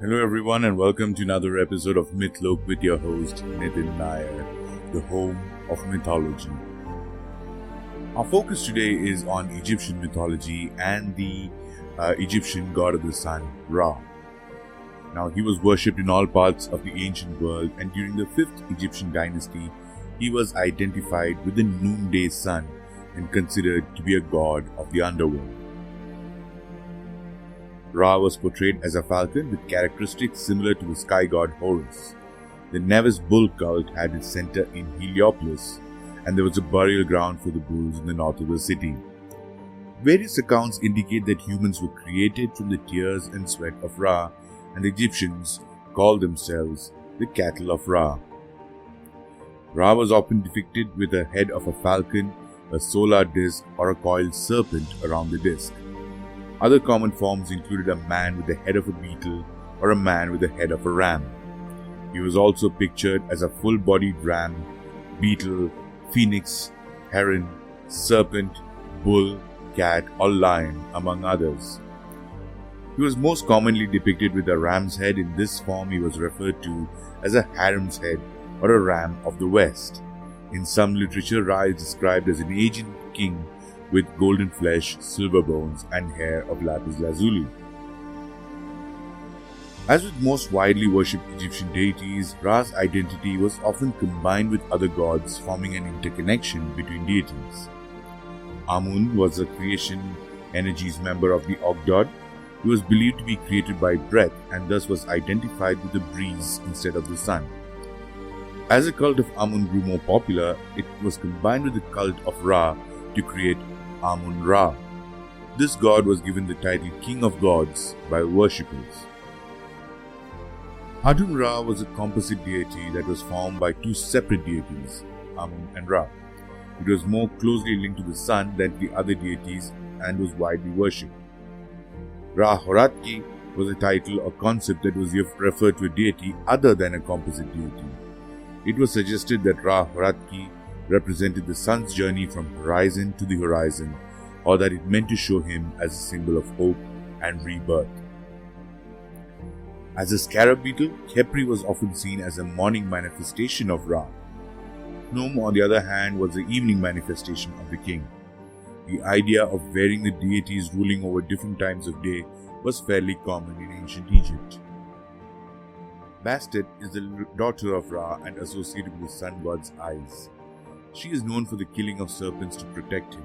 Hello everyone and welcome to another episode of Mythlok with your host Nitin Nair, the home of mythology. Our focus today is on Egyptian mythology and the Egyptian god of the sun, Ra. Now he was worshipped in all parts of the ancient world, and during the 5th Egyptian Dynasty he was identified with the noonday sun and considered to be a god of the underworld. Ra was portrayed as a falcon with characteristics similar to the sky god Horus. The Menevis bull cult had its center in Heliopolis, and there was a burial ground for the bulls in the north of the city. Various accounts indicate that humans were created from the tears and sweat of Ra, and the Egyptians called themselves the cattle of Ra. Ra was often depicted with a head of a falcon, a solar disk, or a coiled serpent around the disk. Other common forms included a man with the head of a beetle or a man with the head of a ram. He was also pictured as a full-bodied ram, beetle, phoenix, heron, serpent, bull, cat, or lion, among others. He was most commonly depicted with a ram's head. In this form, he was referred to as a harem's head or a ram of the west. In some literature, Ra is described as an ancient king with golden flesh, silver bones, and hair of lapis lazuli. As with most widely worshipped Egyptian deities, Ra's identity was often combined with other gods, forming an interconnection between deities. Amun was a creation energies member of the Ogdod. He was believed to be created by breath and thus was identified with the breeze instead of the sun. As the cult of Amun grew more popular, it was combined with the cult of Ra to create Amun-Ra. This god was given the title King of Gods by worshippers. Amun-Ra was a composite deity that was formed by two separate deities, Amun and Ra. It was more closely linked to the sun than the other deities and was widely worshipped. Ra-Horatki was a title or concept that was referred to a deity other than a composite deity. It was suggested that Ra-Horatki represented the sun's journey from horizon to the horizon, or that it meant to show him as a symbol of hope and rebirth. As a scarab beetle, Khepri was often seen as a morning manifestation of Ra. Gnome, on the other hand, was the evening manifestation of the king. The idea of wearing the deities ruling over different times of day was fairly common in ancient Egypt. Bastet is the daughter of Ra and associated with the sun god's eyes. She is known for the killing of serpents to protect him.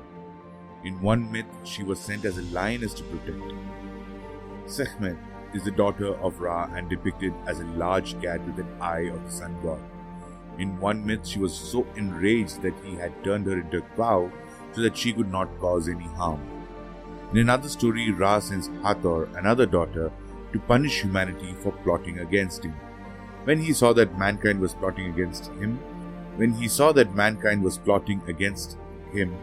In one myth, she was sent as a lioness to protect him. Sekhmet is the daughter of Ra and depicted as a large cat with an eye of the sun god. In one myth, she was so enraged that he had turned her into a cow so that she could not cause any harm. In another story, Ra sends Hathor, another daughter, to punish humanity for plotting against him. When he saw that mankind was plotting against him,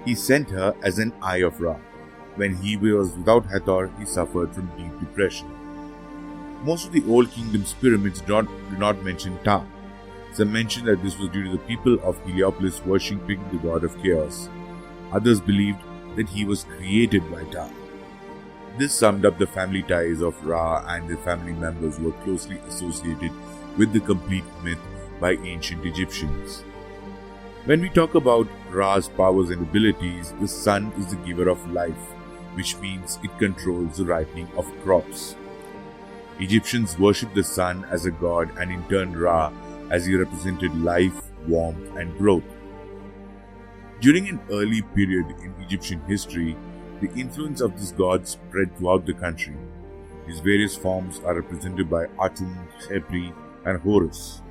he sent her as an eye of Ra. When he was without Hathor, he suffered from deep depression. Most of the Old Kingdom's pyramids do not mention Ta. Some mention that this was due to the people of Heliopolis worshipping the god of chaos. Others believed that he was created by Ta. This summed up the family ties of Ra and the family members who were closely associated with the complete myth by ancient Egyptians. When we talk about Ra's powers and abilities, the sun is the giver of life, which means it controls the ripening of crops. Egyptians worshipped the sun as a god and in turn Ra as he represented life, warmth, and growth. During an early period in Egyptian history, the influence of this god spread throughout the country. His various forms are represented by Atum, Khepri, and Horus.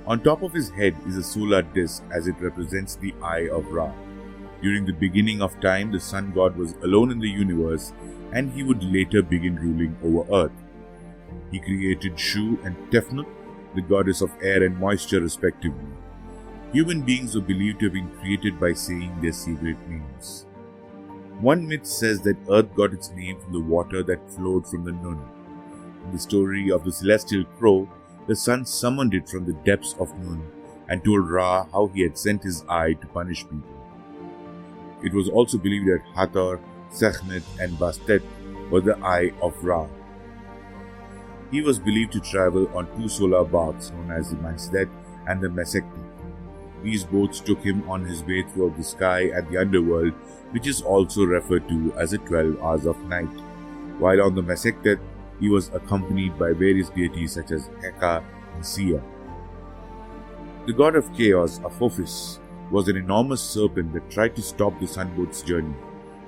On top of his head is a solar disk as it represents the eye of Ra. During the beginning of time, the sun god was alone in the universe and he would later begin ruling over earth. He created Shu and Tefnut, the goddess of air and moisture respectively. Human beings were believed to have been created by saying their secret names. One myth says that earth got its name from the water that flowed from the Nun. In the story of the celestial crow, the sun summoned it from the depths of Nun and told Ra how he had sent his eye to punish people. It was also believed that Hathor, Sekhmet, and Bastet were the eye of Ra. He was believed to travel on two solar barks known as the Mythslok and the Menevis. These boats took him on his way throughout the sky and the underworld, which is also referred to as the 12 hours of night. While on the Menevis, he was accompanied by various deities such as Heka and Sia. The god of chaos, Apophis, was an enormous serpent that tried to stop the sunboat's journey.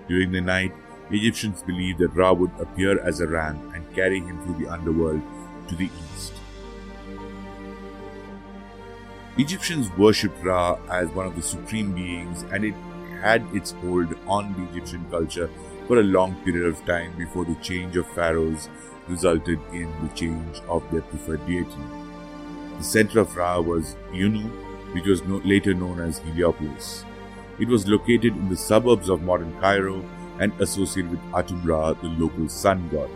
During the night, Egyptians believed that Ra would appear as a ram and carry him through the underworld to the east. Egyptians worshipped Ra as one of the supreme beings, and it had its hold on the Egyptian culture for a long period of time before the change of pharaohs resulted in the change of their preferred deity. The center of Ra was Yunu, which was later known as Heliopolis. It was located in the suburbs of modern Cairo and associated with Atum-Ra, the local sun god.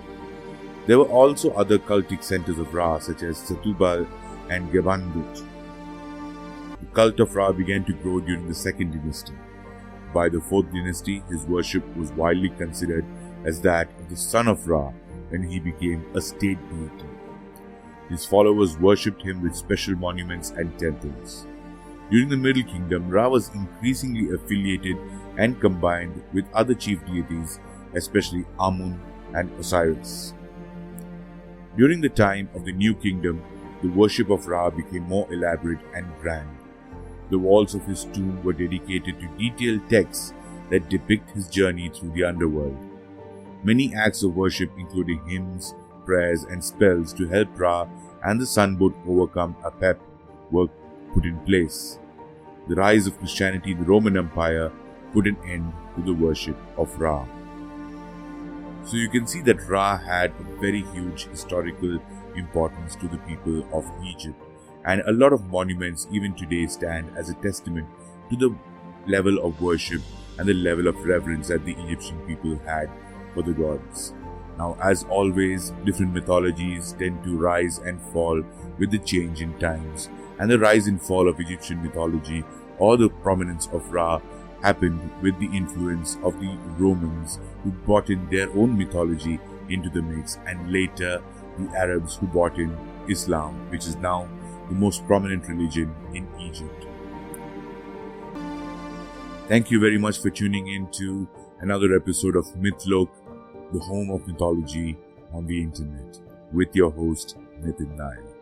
There were also other cultic centers of Ra such as Setubal and Gebandut. The cult of Ra began to grow during the second dynasty. By the fourth dynasty, his worship was widely considered as that of the son of Ra when he became a state deity. His followers worshipped him with special monuments and temples. During the Middle Kingdom, Ra was increasingly affiliated and combined with other chief deities, especially Amun and Osiris. During the time of the New Kingdom, the worship of Ra became more elaborate and grand. The walls of his tomb were dedicated to detailed texts that depict his journey through the underworld. Many acts of worship, including hymns, prayers, and spells to help Ra and the sunboat overcome Apep, were put in place. The rise of Christianity in the Roman Empire put an end to the worship of Ra. So you can see that Ra had a very huge historical importance to the people of Egypt, and a lot of monuments even today stand as a testament to the level of worship and the level of reverence that the Egyptian people had for the gods. Now, as always, different mythologies tend to rise and fall with the change in times, and the rise and fall of Egyptian mythology or the prominence of Ra happened with the influence of the Romans, who brought in their own mythology into the mix, and later the Arabs, who brought in Islam, which is now the most prominent religion in Egypt. Thank you very much for tuning in to another episode of Mythlok, the home of mythology on the internet, with your host, Nitin Nair.